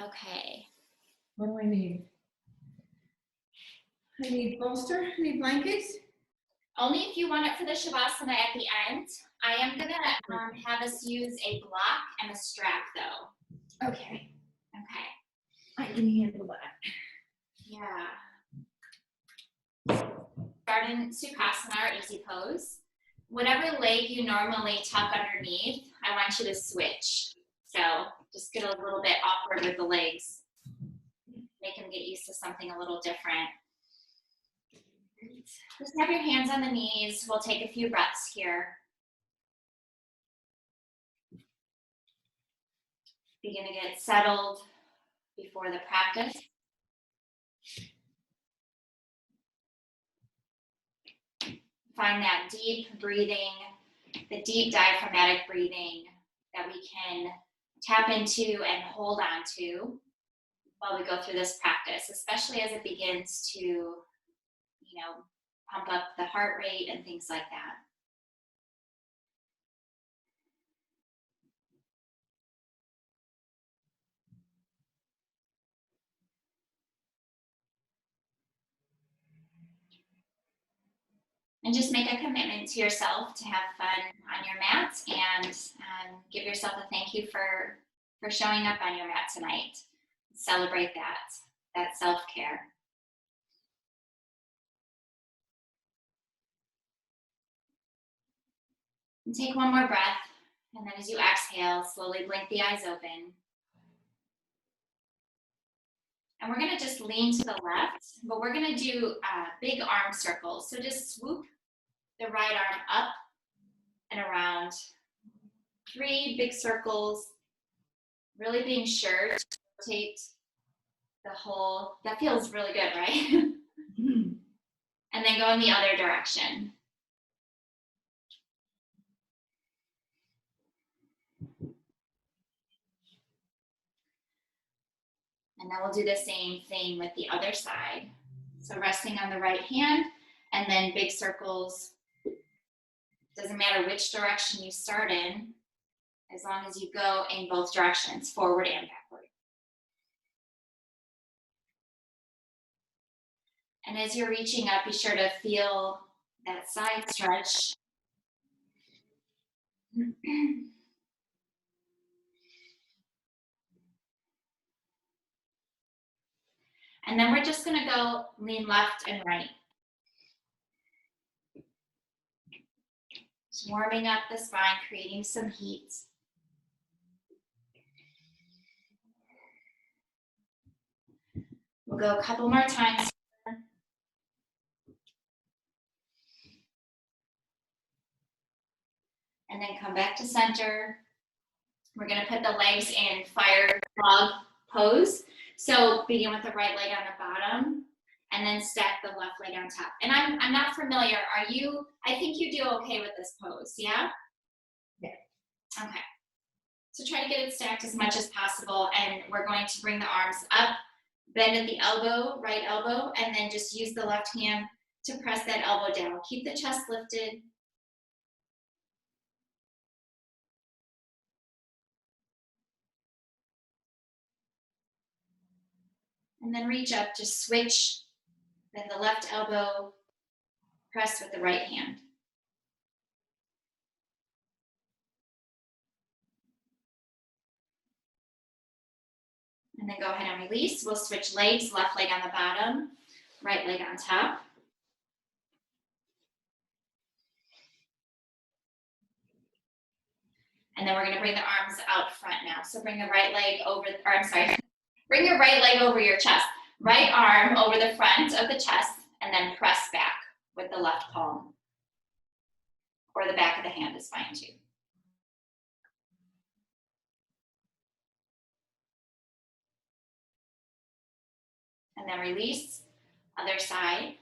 Okay. What do I need? I need bolster, I need blankets. Only if you want it for the Shavasana at the end. I am gonna have us use a block and a strap though. Okay. Okay. I can handle that. Yeah. Start in Sukhasana or easy pose. Whatever leg you normally tuck underneath, I want you to switch. So just get a little bit awkward with the legs. Make them get used to something a little different. Just have your hands on the knees. We'll take a few breaths here. Begin to get settled before the practice. Find that deep breathing, the deep diaphragmatic breathing that we can tap into and hold on to while we go through this practice, especially as it begins to, pump up the heart rate and things like that. And just make a commitment to yourself to have fun on your mat and give yourself a thank you for showing up on your mat tonight. Celebrate that self-care. And take one more breath, and then as you exhale, slowly blink the eyes open. And we're gonna just lean to the left, but we're gonna do big arm circles. So just swoop the right arm up and around. 3 big circles, really being sure to rotate the whole, that feels really good, right? And then go in the other direction. And then we'll do the same thing with the other side. So resting on the right hand, and then big circles. Doesn't matter which direction you start in, as long as you go in both directions, forward and backward. And as you're reaching up, be sure to feel that side stretch. And then we're just gonna go lean left and right. Just warming up the spine, creating some heat. We'll go a couple more times. And then come back to center. We're gonna put the legs in fire frog pose. So begin with the right leg on the bottom and then stack the left leg on top. And I'm not familiar, are you, I think you do okay with this pose, yeah? Yeah. Okay. So try to get it stacked as much as possible, and we're going to bring the arms up, bend at the elbow, right elbow, and then just use the left hand to press that elbow down. Keep the chest lifted. And then reach up, just switch, then the left elbow, press with the right hand. And then go ahead and release. We'll switch legs, left leg on the bottom, right leg on top. And then we're gonna bring the arms out front now. So bring the right leg over, or I'm sorry, bring your right leg over your chest. Right arm over the front of the chest, and then press back with the left palm. Or the back of the hand is fine too. And then release, other side.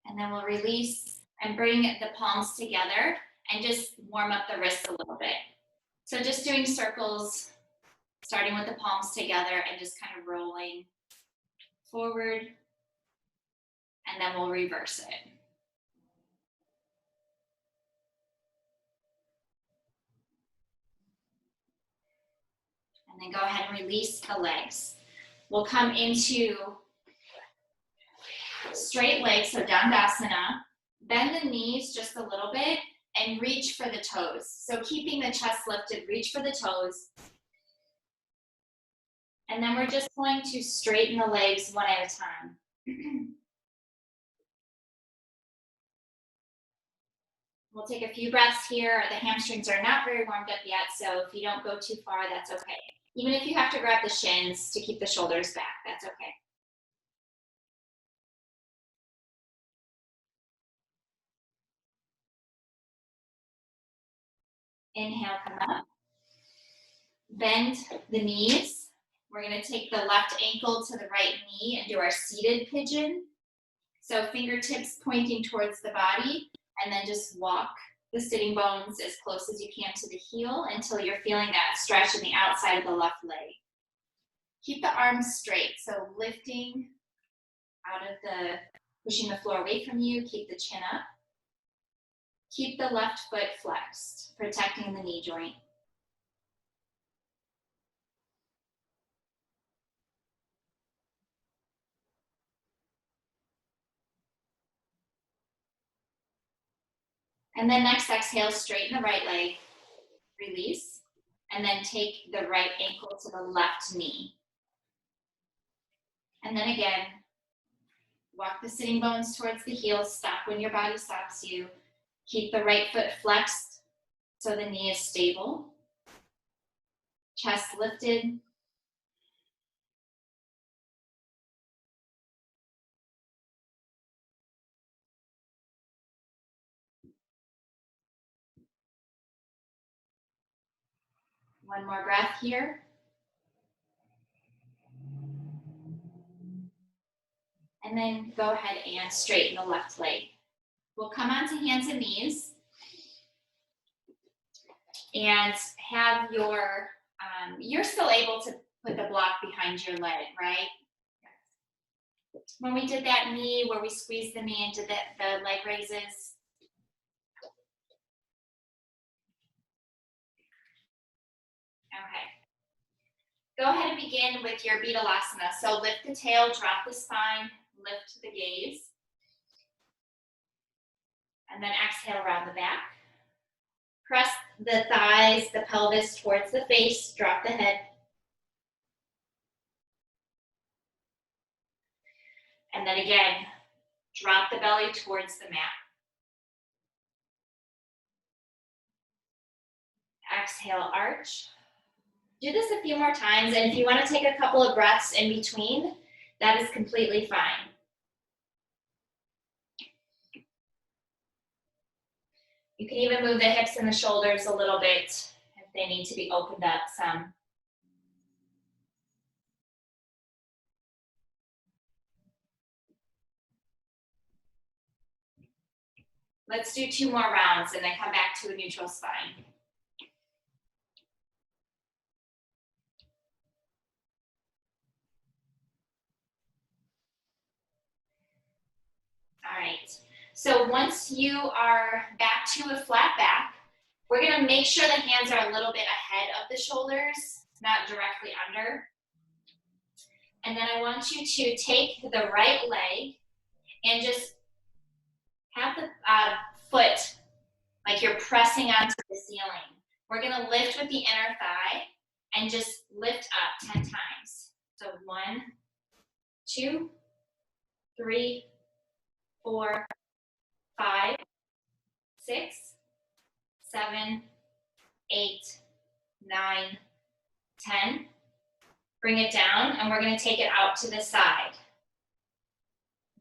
And then we'll release and bring the palms together and just warm up the wrists a little bit. So just doing circles, starting with the palms together and just kind of rolling forward and then we'll reverse it. And then go ahead and release the legs. We'll come into straight legs, so Dandasana. Bend the knees just a little bit and reach for the toes. So keeping the chest lifted, reach for the toes. And then we're just going to straighten the legs one at a time. We'll take a few breaths here. The hamstrings are not very warmed up yet, so if you don't go too far, that's okay. Even if you have to grab the shins to keep the shoulders back, that's okay. Inhale, come up. Bend the knees. We're gonna take the left ankle to the right knee and do our seated pigeon. So fingertips pointing towards the body, and then just walk the sitting bones as close as you can to the heel until you're feeling that stretch in the outside of the left leg. Keep the arms straight, so lifting out of the, pushing the floor away from you, keep the chin up. Keep the left foot flexed, protecting the knee joint. And then next exhale, straighten the right leg, release, and then take the right ankle to the left knee. And then again, walk the sitting bones towards the heels, stop when your body stops you. Keep the right foot flexed so the knee is stable. Chest lifted. One more breath here. And then go ahead and straighten the left leg. We'll come onto hands and knees and have your, you're still able to put the block behind your leg, right? When we did that knee, where we squeezed the knee into the leg raises. Okay. Go ahead and begin with your Betalasana. So lift the tail, drop the spine, lift the gaze. And then exhale around the back. Press the thighs, the pelvis towards the face, drop the head. And then again, drop the belly towards the mat. Exhale, arch. Do this a few more times, and if you want to take a couple of breaths in between, that is completely fine. You can even move the hips and the shoulders a little bit if they need to be opened up some. Let's do 2 more rounds and then come back to a neutral spine. All right, so once you are back to a flat back, we're gonna make sure the hands are a little bit ahead of the shoulders, not directly under. And then I want you to take the right leg and just have the foot like you're pressing onto the ceiling. We're gonna lift with the inner thigh and just lift up 10 times. So 1, 2, 3, 4, 5, 6, 7, 8, 9, 10. Bring it down, and we're gonna take it out to the side.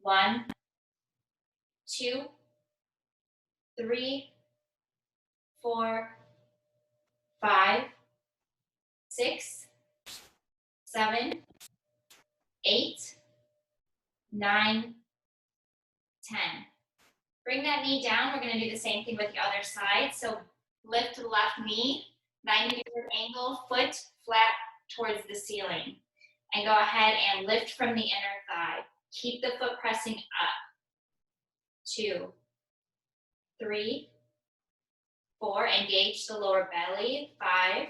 1, 2, 3, 4, 5, 6, 7, 8, 9, 10. Bring that knee down. We're gonna do the same thing with the other side. So lift the left knee, 90-degree angle, foot flat towards the ceiling. And go ahead and lift from the inner thigh. Keep the foot pressing up. 2, 3, 4. Engage the lower belly. 5,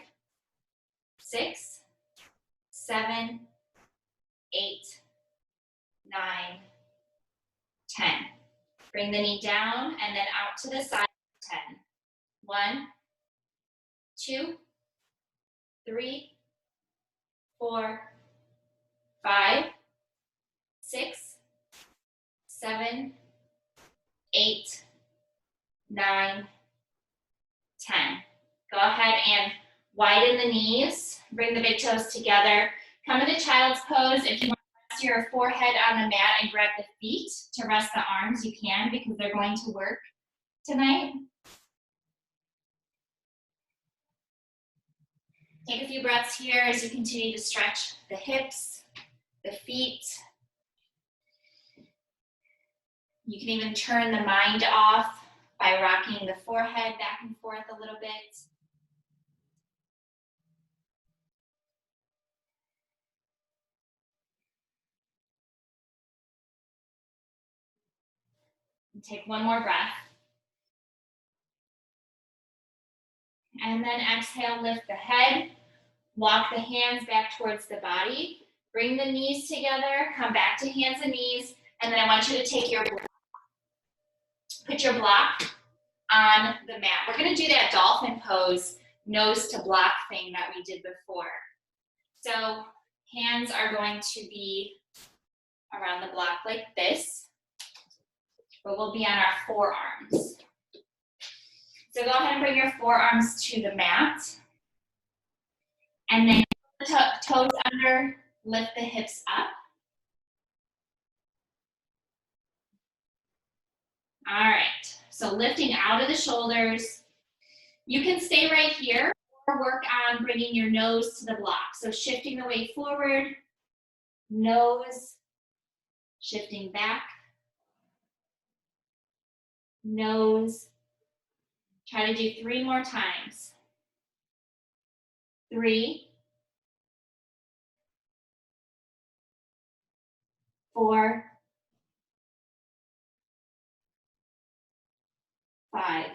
6, 7, 8, 9, 10. Bring the knee down and then out to the side. 10. 1, 2, 3, 4, 5, 6, 7, 8, 9, 10. Go ahead and widen the knees. Bring the big toes together. Come into child's pose. If you want to rest your forehead on the mat and grab the feet to rest the arms, you can, because they're going to work tonight. Take a few breaths here as you continue to stretch the hips, the feet. You can even turn the mind off by rocking the forehead back and forth a little bit. And take one more breath. And then exhale, lift the head, walk the hands back towards the body, bring the knees together, come back to hands and knees, and then I want you to take your block, put your block on the mat. We're gonna do that dolphin pose, nose to block thing that we did before. So hands are going to be around the block like this, but we'll be on our forearms. So go ahead and bring your forearms to the mat. And then toes under, lift the hips up. All right, so lifting out of the shoulders. You can stay right here or work on bringing your nose to the block. So shifting the weight forward, nose, shifting back, nose. Try to do 3 more times. 3, 4, 5.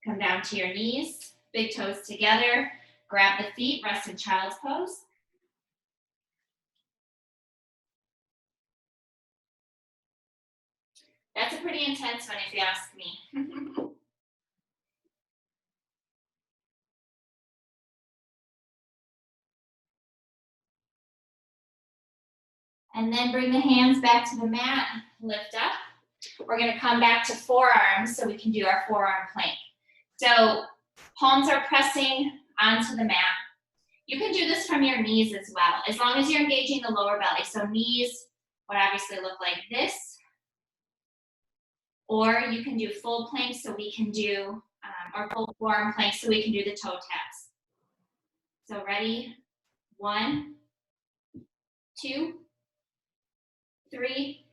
Come down to your knees, big toes together, grab the feet, rest in child's pose. That's a pretty intense one if you ask me. And then bring the hands back to the mat, lift up. We're gonna come back to forearms so we can do our forearm plank. So palms are pressing onto the mat. You can do this from your knees as well, as long as you're engaging the lower belly. So knees would obviously look like this, or you can do full plank so we can do, or full forearm plank so we can do the toe taps. So ready? 1, 2, 3,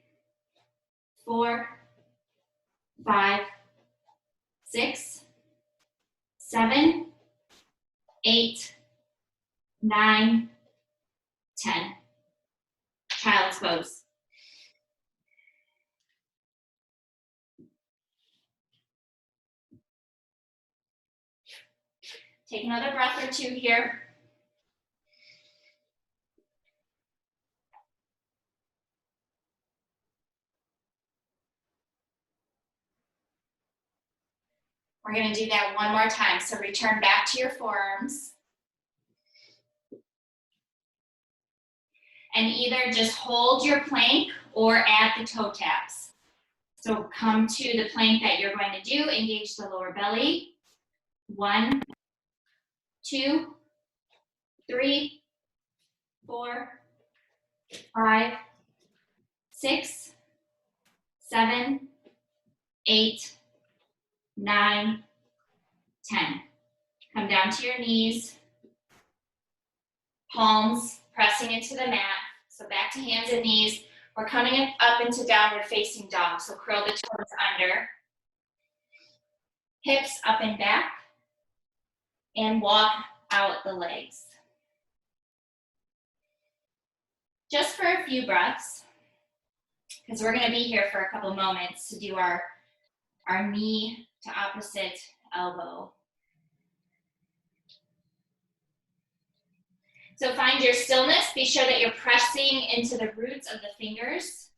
4, 5, 6, 7, 8, 9, 10. Child's pose. Take another breath or 2 here. We're going to do that one more time. So return back to your forearms. And either just hold your plank or add the toe taps. So come to the plank that you're going to do, engage the lower belly. 1, 2, 3, 4, 5, 6, 7, 8, 9, 10. Come down to your knees, palms pressing into the mat. So back to hands and knees. We're coming up into downward facing dog. So curl the toes under, hips up and back, and walk out the legs. Just for a few breaths, because we're gonna be here for a couple moments to do our knee to opposite elbow. So find your stillness. Be sure that you're pressing into the roots of the fingers.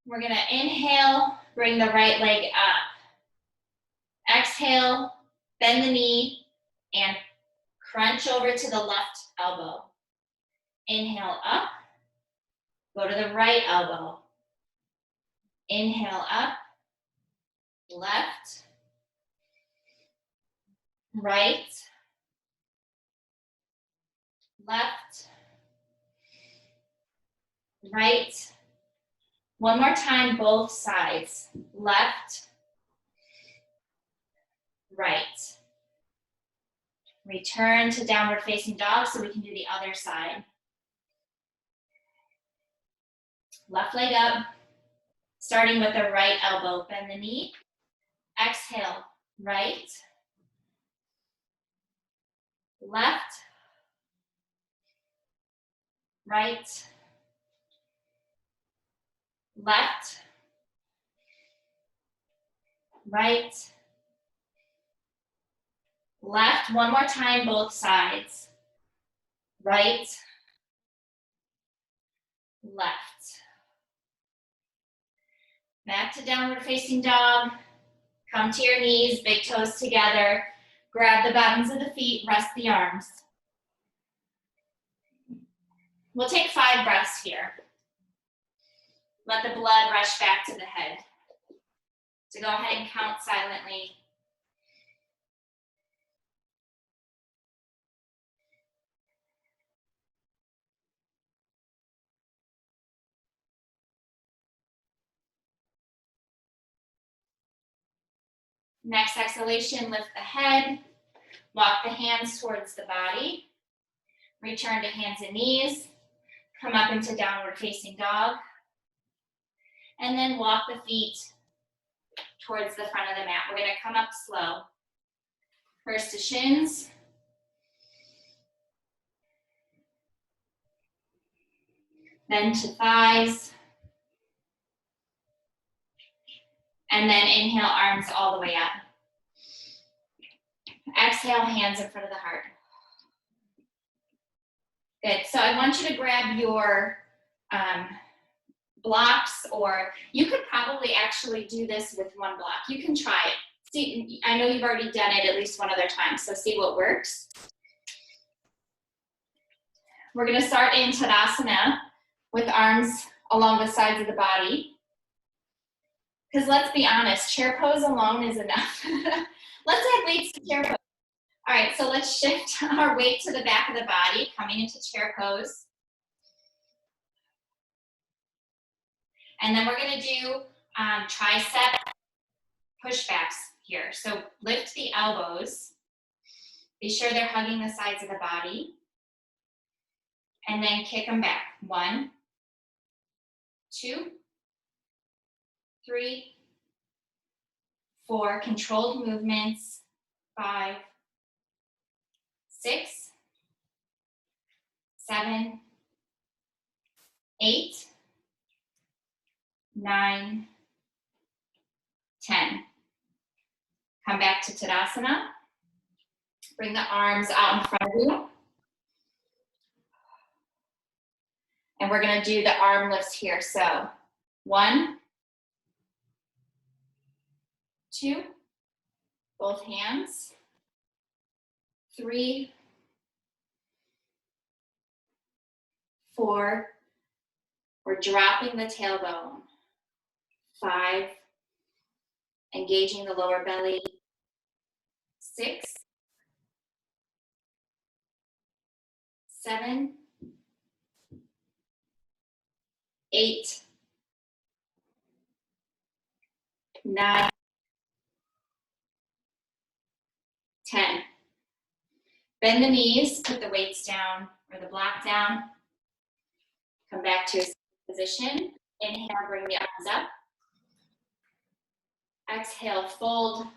We're gonna inhale, bring the right leg up. Exhale, bend the knee, and crunch over to the left elbow. Inhale up, go to the right elbow. Inhale up, left, right, left, right. One more time, both sides. Left, right. Return to downward facing dog so we can do the other side. Left leg up, starting with the right elbow. Bend the knee. Exhale, right, left, right, left, right, left. One more time, both sides. Right, left. Back to downward facing dog. Come to your knees, big toes together. Grab the bottoms of the feet, rest the arms. We'll take 5 breaths here. Let the blood rush back to the head. So go ahead and count silently. Next exhalation, lift the head. Walk the hands towards the body. Return to hands and knees. Come up into downward facing dog. And then walk the feet towards the front of the mat. We're gonna come up slow. First to shins. Then to thighs. And then inhale, arms all the way up. Exhale, hands in front of the heart. Good, so I want you to grab your blocks, or you could probably actually do this with one block. You can try it. See, I know you've already done it at least one other time, so see what works. We're gonna start in Tadasana with arms along the sides of the body. Because let's be honest, chair pose alone is enough. Let's add weights to chair pose. All right, so let's shift our weight to the back of the body, coming into chair pose. And then we're gonna do tricep pushbacks here. So lift the elbows. Be sure they're hugging the sides of the body. And then kick them back. 1, 2, 3, 4. Controlled movements. 5, 6, 7, 8, 9, 10. Come back to Tadasana. Bring the arms out in front of you. And we're gonna do the arm lifts here. So 1, 2, both hands. 3, 4, we're dropping the tailbone. 5, engaging the lower belly. 6, 7, 8, 9, 10. Bend the knees, put the weights down or the block down. Come back to a position. Inhale, bring the arms up. Exhale, fold.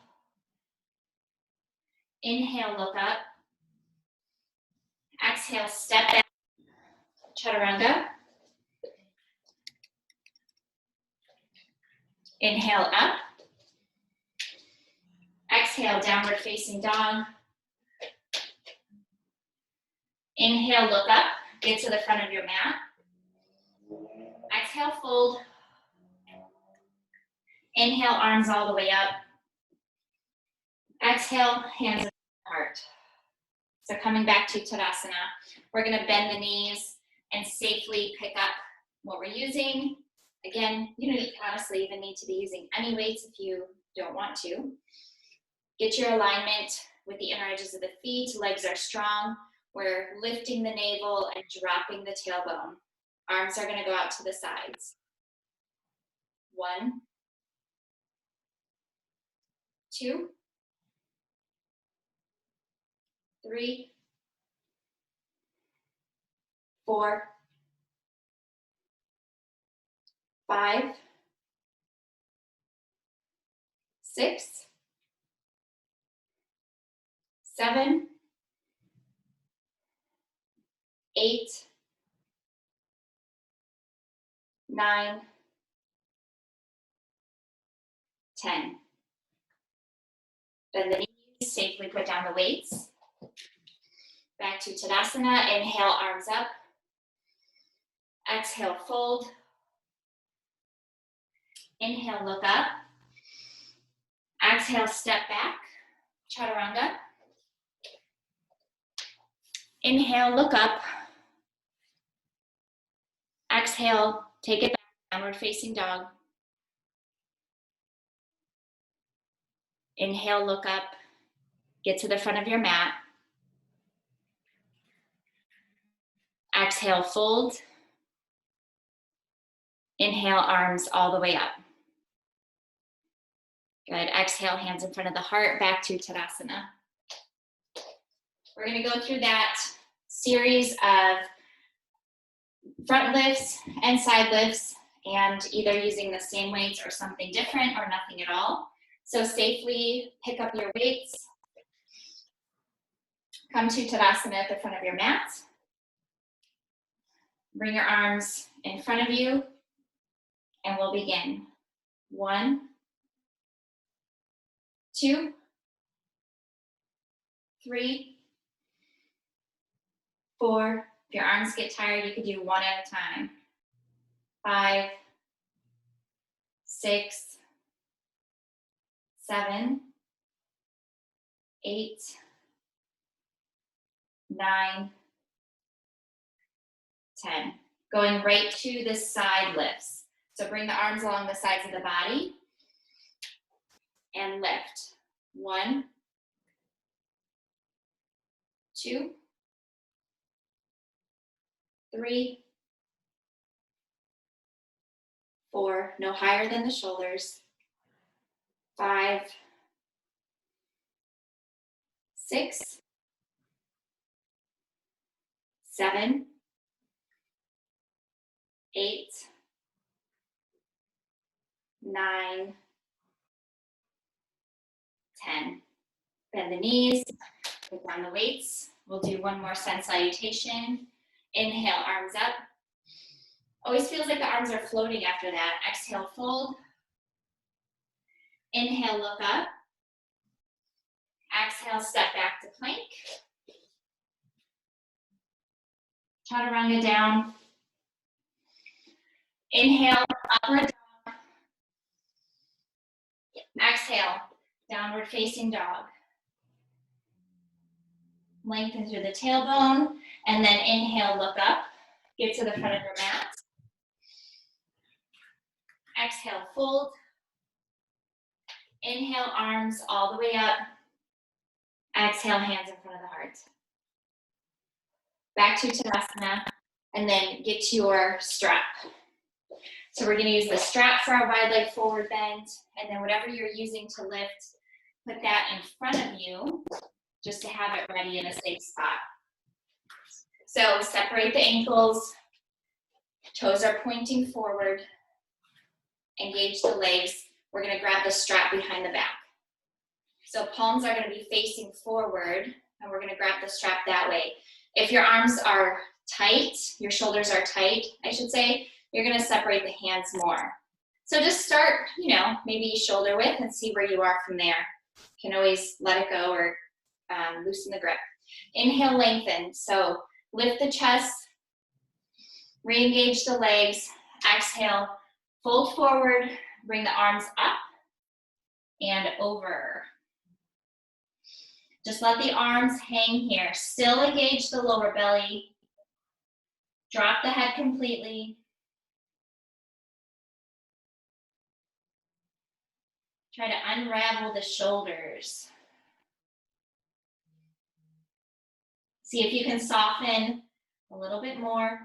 Inhale, look up. Exhale, step back. Chaturanga. Inhale up. Exhale, downward facing dog. Inhale, look up, get to the front of your mat. Exhale, fold. Inhale, arms all the way up. Exhale, hands at the heart. So coming back to Tadasana, we're gonna bend the knees and safely pick up what we're using. Again, you don't honestly even need to be using any weights if you don't want to. Get your alignment with the inner edges of the feet, legs are strong. We're lifting the navel and dropping the tailbone. Arms are gonna go out to the sides. 1, 2, 3, 4, 5, 6, 7, 8, 9, 10. Bend the knees, safely put down the weights. Back to Tadasana, inhale, arms up. Exhale, fold. Inhale, look up. Exhale, step back, Chaturanga. Inhale, look up. Exhale, take it back, downward facing dog. Inhale, look up, get to the front of your mat. Exhale, fold. Inhale, arms all the way up. Good, exhale, hands in front of the heart, back to Tadasana. We're gonna go through that series of front lifts and side lifts, and either using the same weights or something different or nothing at all. So safely pick up your weights. Come to Tadasana at the front of your mat. Bring your arms in front of you, and we'll begin. 1, 2, 3, 4. If your arms get tired, you could do 1 at a time. 5, 6, 7, 8, 9, 10. Going right to the side lifts. So bring the arms along the sides of the body and lift. 1, 2, 3, 4, no higher than the shoulders. 5, 6, 7, 8, 9, 10. Bend the knees, put down the weights. We'll do one more sun salutation. Inhale, arms up. Always feels like the arms are floating after that. Exhale, fold. Inhale, look up. Exhale, step back to plank. Chaturanga down. Inhale, upward dog. Exhale, downward facing dog. Lengthen through the tailbone, and then inhale, look up. Get to the front of your mat. Exhale, fold. Inhale, arms all the way up. Exhale, hands in front of the heart. Back to Tadasana, and then get your strap. So we're gonna use the strap for our wide leg forward bend, and then whatever you're using to lift, put that in front of you, just to have it ready in a safe spot. So separate the ankles, toes are pointing forward, engage the legs. We're gonna grab the strap behind the back. So palms are gonna be facing forward, and we're gonna grab the strap that way. If your arms are tight, your shoulders are tight, I should say, you're gonna separate the hands more. So just start, you know, maybe shoulder width and see where you are from there. You can always let it go or loosen the grip. Inhale, lengthen. So lift the chest, re-engage the legs. Exhale, fold forward, bring the arms up and over. Just let the arms hang here. Still engage the lower belly. Drop the head completely. Try to unravel the shoulders. See if you can soften a little bit more.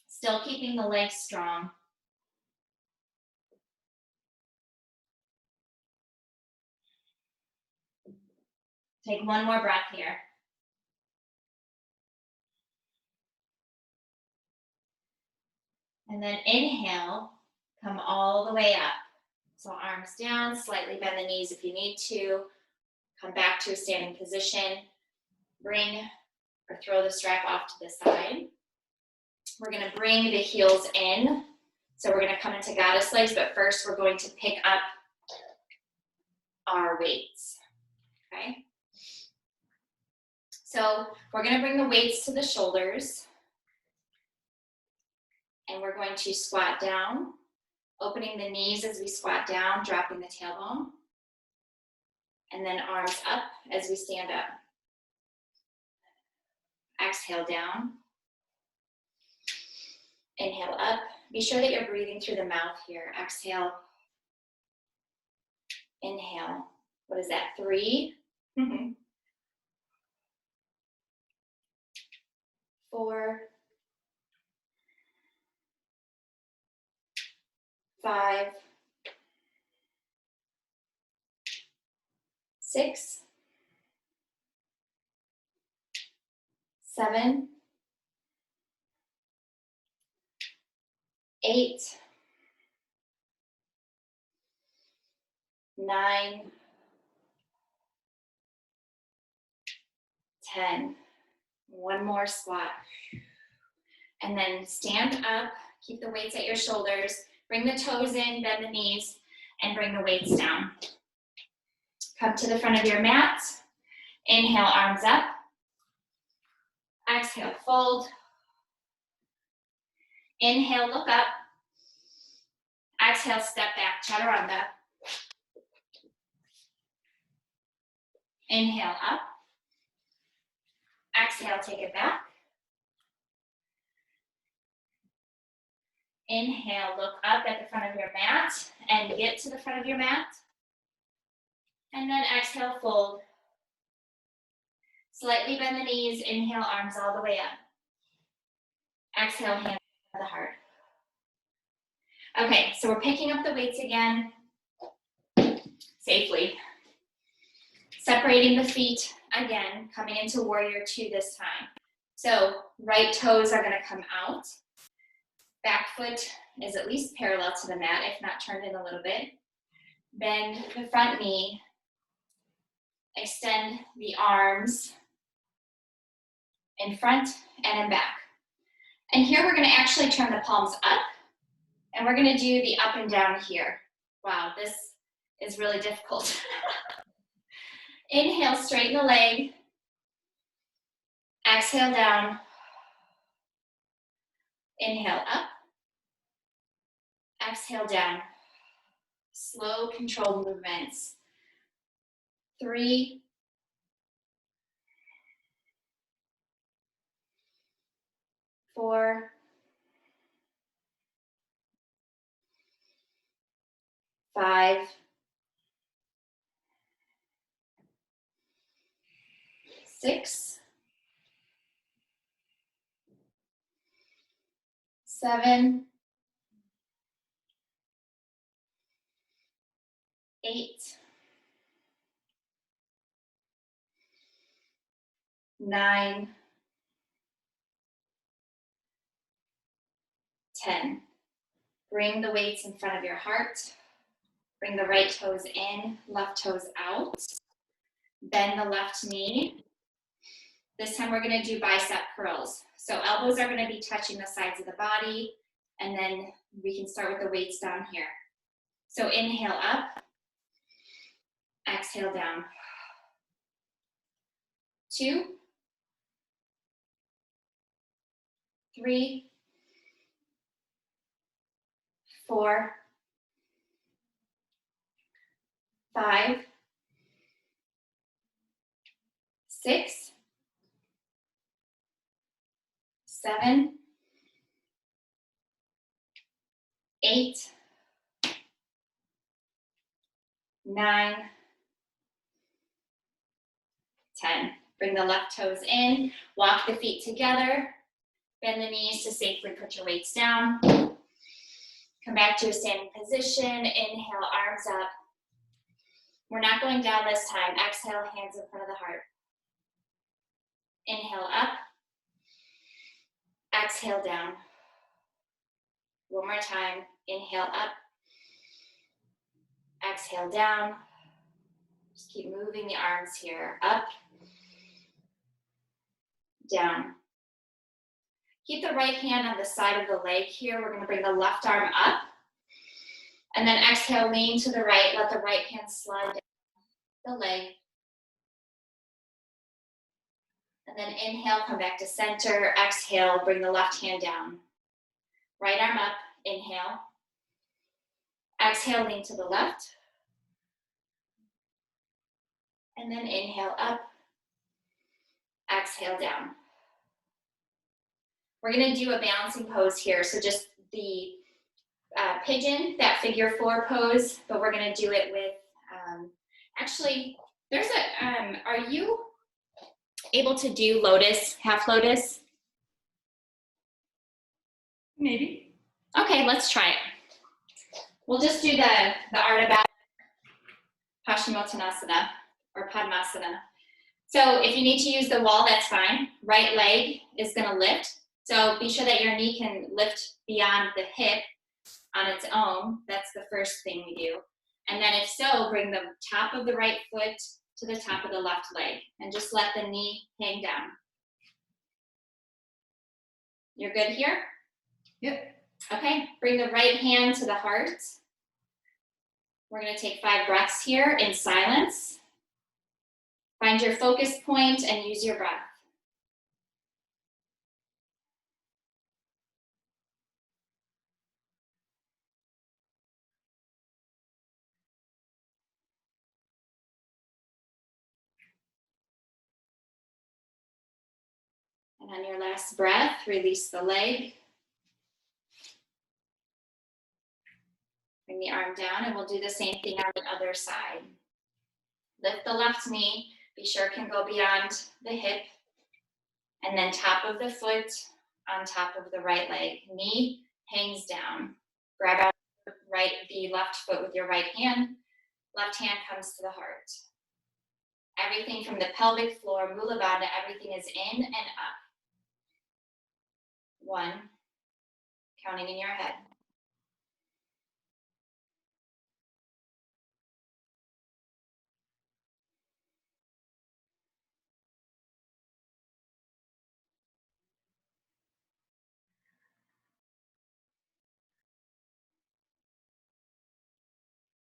Still keeping the legs strong. Take one more breath here. And then inhale, come all the way up. So arms down, slightly bend the knees if you need to. Come back to a standing position. Bring or throw the strap off to the side. We're going to bring the heels in. So we're going to come into goddess legs, but first we're going to pick up our weights. Okay? So we're going to bring the weights to the shoulders. And we're going to squat down, opening the knees as we squat down, dropping the tailbone. And then arms up as we stand up. Exhale down. Inhale up. Be sure that you're breathing through the mouth here. Exhale. Inhale. What is that? 3. 4. 5. 6. 7. 8. 9. 10. One more squat. And then stand up, keep the weights at your shoulders, bring the toes in, bend the knees, and bring the weights down. Come to the front of your mat. Inhale, arms up. Exhale, fold. Inhale, look up. Exhale, step back, chaturanga. Inhale, up. Exhale, take it back. Inhale, look up at the front of your mat and get to the front of your mat. And then exhale, fold. Slightly bend the knees, inhale, arms all the way up. Exhale, hands to the heart. Okay, so we're picking up the weights again, safely. Separating the feet again, coming into warrior 2 this time. So right toes are gonna come out. Back foot is at least parallel to the mat, if not turned in a little bit. Bend the front knee. Extend the arms in front and in back. And here we're gonna actually turn the palms up, and we're gonna do the up and down here. Wow, this is really difficult. Inhale, straighten the leg. Exhale down. Inhale up. Exhale down. Slow, controlled movements. 3. 4. 5. 6. 7. 8. 9. 10. Bring the weights in front of your heart. Bring the right toes in, left toes out. Bend the left knee. This time we're gonna do bicep curls. So elbows are gonna be touching the sides of the body, And then we can start with the weights down here. So inhale up, exhale down. 2, 3, 4, 5, 6, 7, 8, 9, 10. Bring the left toes in, walk the feet together, bend the knees to safely put your weights down. Come back to a standing position, inhale, arms up. We're not going down this time. Exhale, hands in front of the heart. Inhale up, exhale down. One more time, inhale up, exhale down. Just keep moving the arms here, up, down. Keep the right hand on the side of the leg here. We're gonna bring the left arm up. And then exhale, lean to the right. Let the right hand slide down the leg. And then inhale, come back to center. Exhale, bring the left hand down. Right arm up, inhale. Exhale, lean to the left. And then inhale up. Exhale down. We're gonna do a balancing pose here. So just the pigeon, that figure 4 pose, but we're gonna do it with, actually, there's a, are you able to do lotus, half lotus? Maybe. Okay, let's try it. We'll just do the Ardha Baddha Paschimottanasana or Padmasana. So if you need to use the wall, that's fine. Right leg is gonna lift. So be sure that your knee can lift beyond the hip on its own. That's the first thing we do. And then if so, bring the top of the right foot to the top of the left leg and just let the knee hang down. You're good here? Yep. Okay, bring the right hand to the heart. We're gonna take 5 breaths here in silence. Find your focus point and use your breath. And on your last breath, release the leg. Bring the arm down and we'll do the same thing on the other side. Lift the left knee, be sure it can go beyond the hip. And then top of the foot on top of the right leg. Knee hangs down. Grab out the left foot with your right hand. Left hand comes to the heart. Everything from the pelvic floor, Mula Bandha, everything is in and up. 1, counting in your head.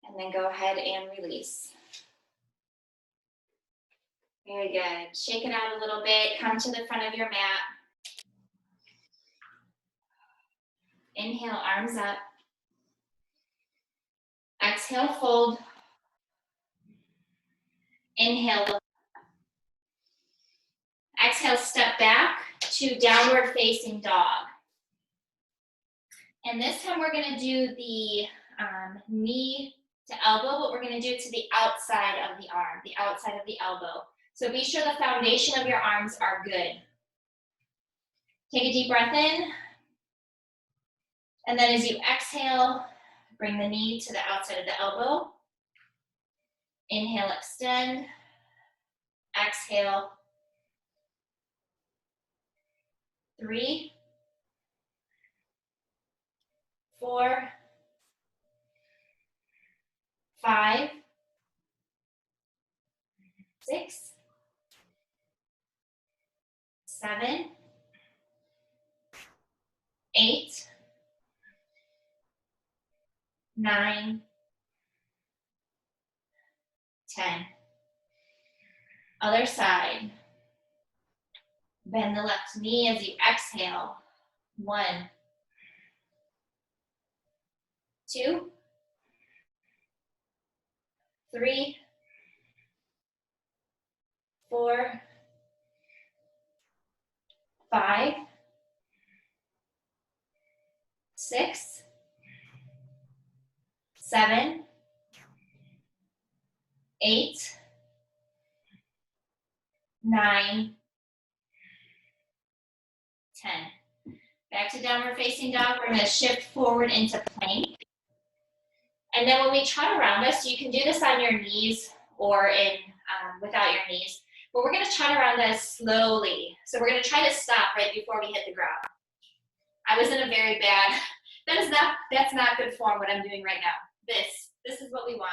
And then go ahead and release. Very good. Shake it out a little bit. Come to the front of your mat. Inhale, arms up. Exhale, fold. Inhale. Exhale, step back to downward facing dog. And this time we're gonna do the knee to elbow, but we're gonna do it to the outside of the arm, the outside of the elbow. So be sure the foundation of your arms are good. Take a deep breath in. And then as you exhale, bring the knee to the outside of the elbow. Inhale, extend. Exhale. 3, 4, 5, 6, 7, 8, 9, 10. Other side. Bend the left knee as you exhale. 1, 2, 3, 4, 5, 6, 7, 8, 9, 10. Back to downward facing dog. We're going to shift forward into plank. And then when we trot around us, you can do this on your knees or in without your knees. But we're going to trot around us slowly. So we're going to try to stop right before we hit the ground. I was in a very bad, that's not good form what I'm doing right now. This is what we want.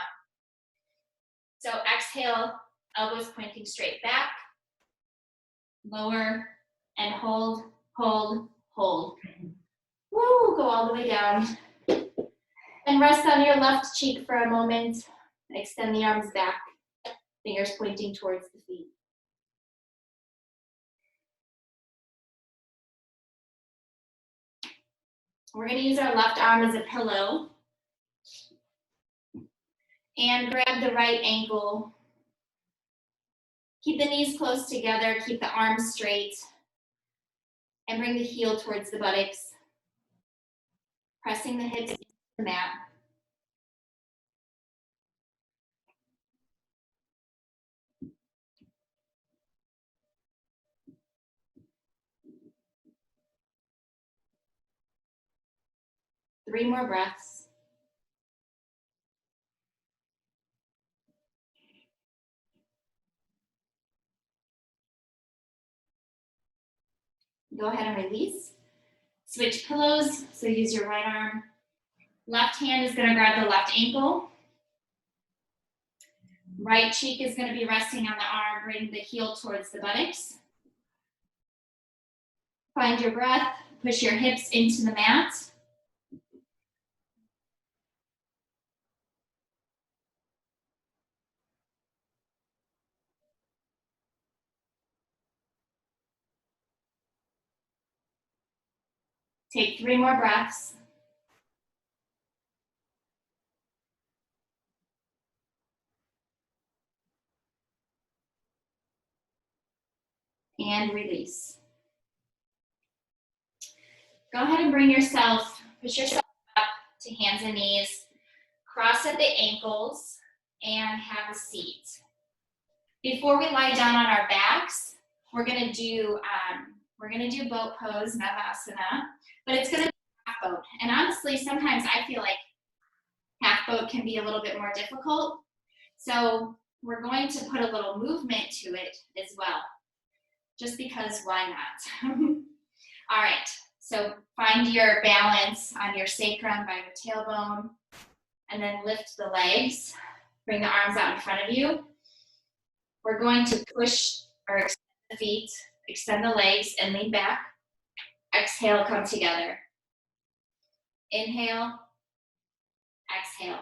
So exhale, elbows pointing straight back. Lower and hold, hold, hold. Woo, go all the way down. And rest on your left cheek for a moment. Extend the arms back, fingers pointing towards the feet. We're going to use our left arm as a pillow. And grab the right ankle. Keep the knees close together, keep the arms straight. And bring the heel towards the buttocks. Pressing the hips into the mat. Three more breaths. Go ahead and release. Switch pillows, so use your right arm. Left hand is going to grab the left ankle. Right cheek is going to be resting on the arm, bring the heel towards the buttocks. Find your breath, push your hips into the mat. Take 3 more breaths. And release. Go ahead and bring yourself, push yourself up to hands and knees, cross at the ankles, and have a seat. Before we lie down on our backs, we're gonna do boat pose, Navasana, but it's gonna be half boat. And honestly, sometimes I feel like half boat can be a little bit more difficult. So we're going to put a little movement to it as well, just because why not? All right, so find your balance on your sacrum by your tailbone, and then lift the legs. Bring the arms out in front of you. We're going to push or extend the feet, extend the legs, and lean back. Exhale, come together. Inhale, exhale.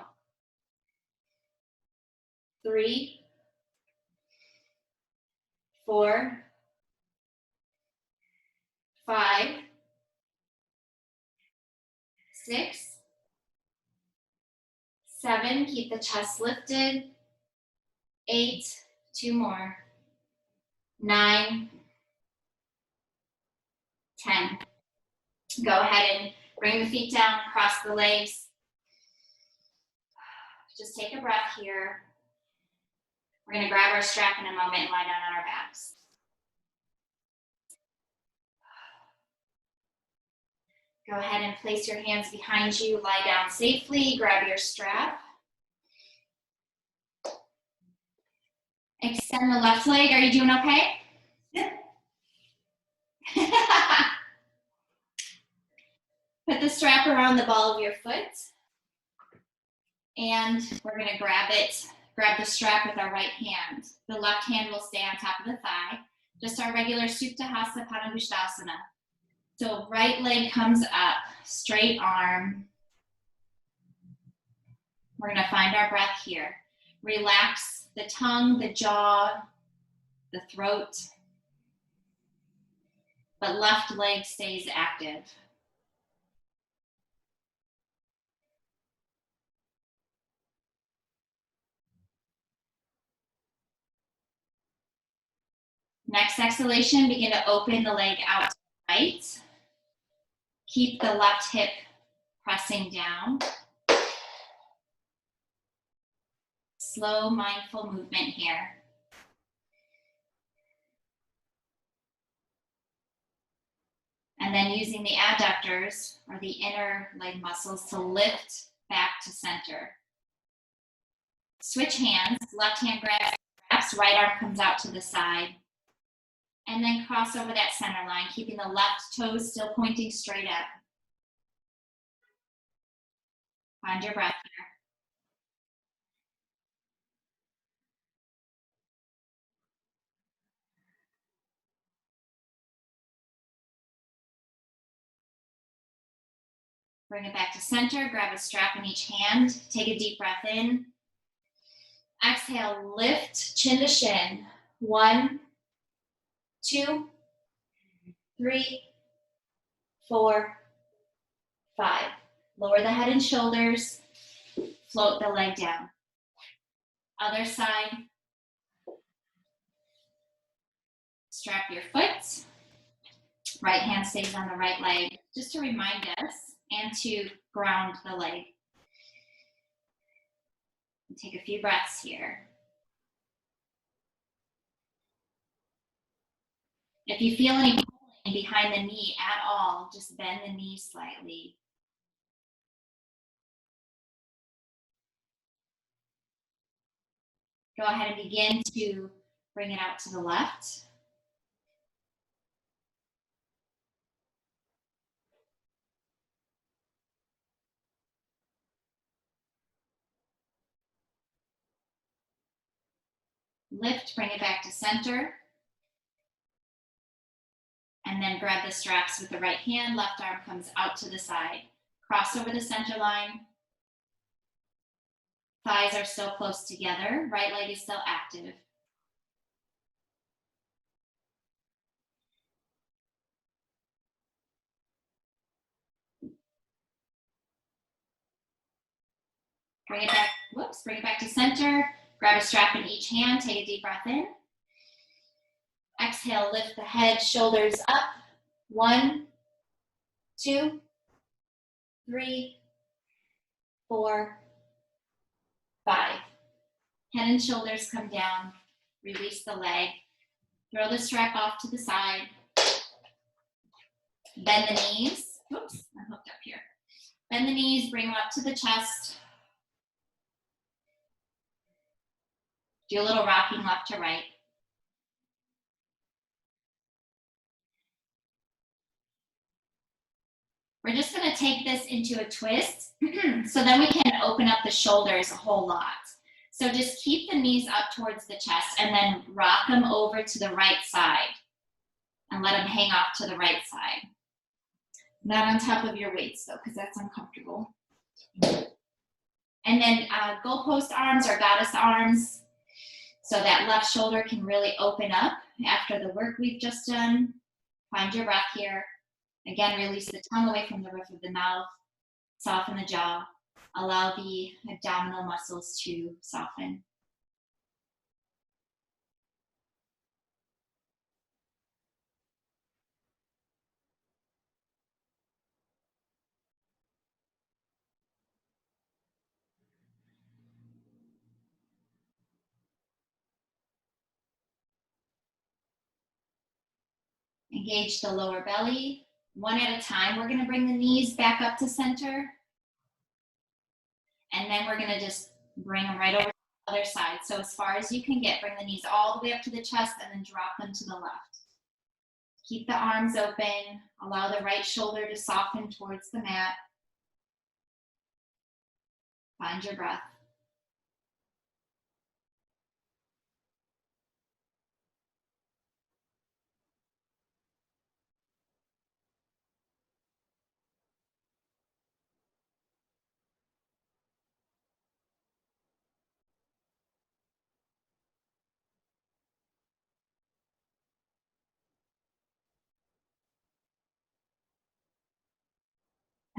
3, 4, 5, 6, 7, keep the chest lifted. 8, 2 more. 9, 10. Go ahead and bring the feet down, cross the legs. Just take a breath here. We're going to grab our strap in a moment and lie down on our backs. Go ahead and place your hands behind you, lie down safely, grab your strap. Extend the left leg. Are you doing okay? Yeah. Put the strap around the ball of your foot. And we're going to grab the strap with our right hand. The left hand will stay on top of the thigh. Just our regular Supta Hasta Padangusthasana. So right leg comes up, straight arm. We're gonna find our breath here. Relax the tongue, the jaw, the throat, but left leg stays active. Next exhalation, begin to open the leg out to the right. Keep the left hip pressing down. Slow, mindful movement here. And then using the adductors or the inner leg muscles to lift back to center. Switch hands, left hand grabs, right arm comes out to the side. And then cross over that center line, keeping the left toes still pointing straight up. Find your breath here. Bring it back to center, grab a strap in each hand, take a deep breath in. Exhale, lift chin to shin. 1, 2, 3, 4, 5. Lower the head and shoulders, float the leg down. Other side. Strap your foot. Right hand stays on the right leg, just to remind us and to ground the leg. Take a few breaths here. If you feel any pulling behind the knee at all, just bend the knee slightly. Go ahead and begin to bring it out to the left. Lift, bring it back to center. And then grab the straps with the right hand, left arm comes out to the side. Cross over the center line. Thighs are still close together, right leg is still active. Bring it back, bring it back to center. Grab a strap in each hand, take a deep breath in. Exhale, lift the head, shoulders up. 1, 2, 3, 4, 5. Head and shoulders come down. Release the leg. Throw the strap off to the side. Bend the knees. Oops, I'm hooked up here. Bend the knees, bring them up to the chest. Do a little rocking left to right. We're just gonna take this into a twist so then we can open up the shoulders a whole lot. So just keep the knees up towards the chest and then rock them over to the right side and let them hang off to the right side. Not on top of your weights though, because that's uncomfortable. And then goalpost arms or goddess arms, so that left shoulder can really open up after the work we've just done. Find your breath here. Again, release the tongue away from the roof of the mouth. Soften the jaw. Allow the abdominal muscles to soften. Engage the lower belly. One at a time, we're gonna bring the knees back up to center. And then we're gonna just bring them right over to the other side. So as far as you can get, bring the knees all the way up to the chest and then drop them to the left. Keep the arms open. Allow the right shoulder to soften towards the mat. Find your breath.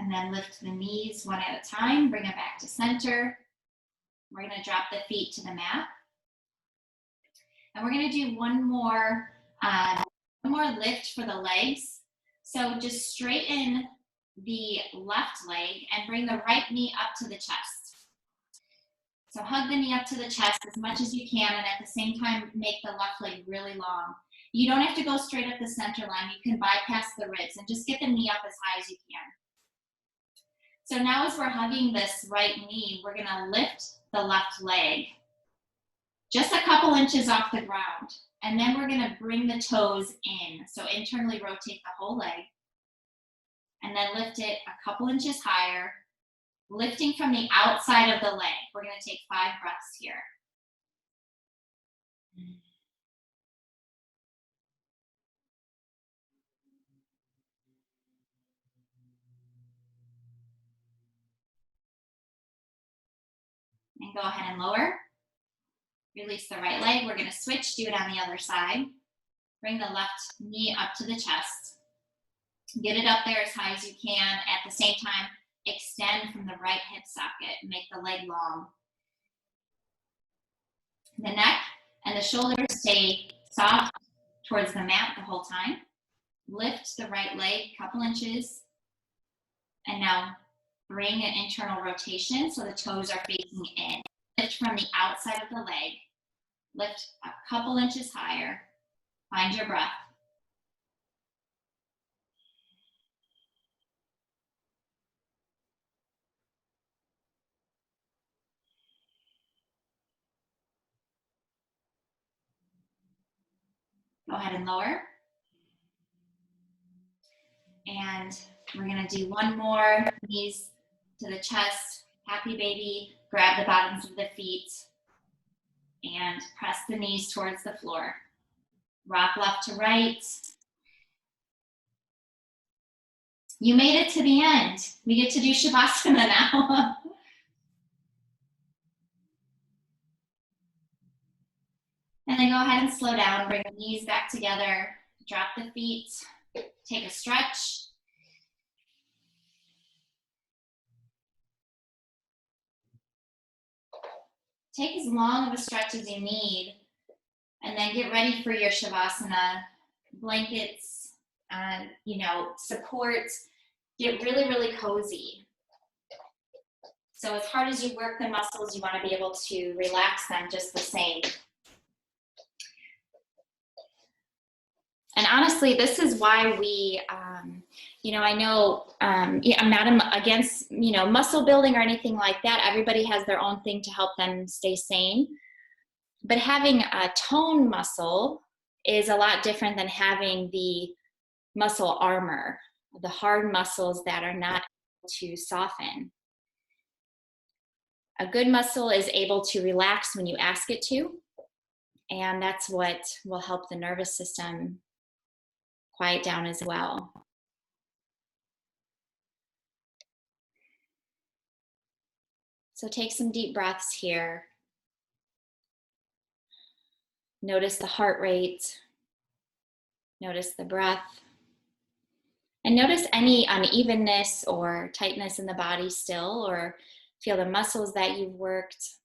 And then lift the knees one at a time, bring it back to center. We're gonna drop the feet to the mat. And we're gonna do one more lift for the legs. So just straighten the left leg and bring the right knee up to the chest. So hug the knee up to the chest as much as you can, and at the same time, make the left leg really long. You don't have to go straight up the center line. You can bypass the ribs and just get the knee up as high as you can. So now as we're hugging this right knee, we're gonna lift the left leg just a couple inches off the ground. And then we're gonna bring the toes in. So internally rotate the whole leg. And then lift it a couple inches higher, lifting from the outside of the leg. We're gonna take 5 breaths here. And go ahead and lower. Release the right leg. We're gonna switch, do it on the other side. Bring the left knee up to the chest. Get it up there as high as you can. At the same time, extend from the right hip socket. Make the leg long. The neck and the shoulders stay soft towards the mat the whole time. Lift the right leg a couple inches. And now bring an internal rotation so the toes are facing in. Lift from the outside of the leg. Lift a couple inches higher. Find your breath. Go ahead and lower. And we're gonna do one more, knees to the chest, happy baby, grab the bottoms of the feet and press the knees towards the floor. Rock left to right. You made it to the end. We get to do Shavasana now. And then go ahead and slow down, bring the knees back together, drop the feet, take a stretch. Take as long of a stretch as you need, and then get ready for your Shavasana. Blankets, support, get really, really cozy. So as hard as you work the muscles, you want to be able to relax them just the same. And honestly, this is why we, I know I'm not against, muscle building or anything like that. Everybody has their own thing to help them stay sane. But having a tone muscle is a lot different than having the muscle armor, the hard muscles that are not able to soften. A good muscle is able to relax when you ask it to. And that's what will help the nervous system quiet down as well. So take some deep breaths here. Notice the heart rate. Notice the breath. And notice any unevenness or tightness in the body still, or feel the muscles that you've worked.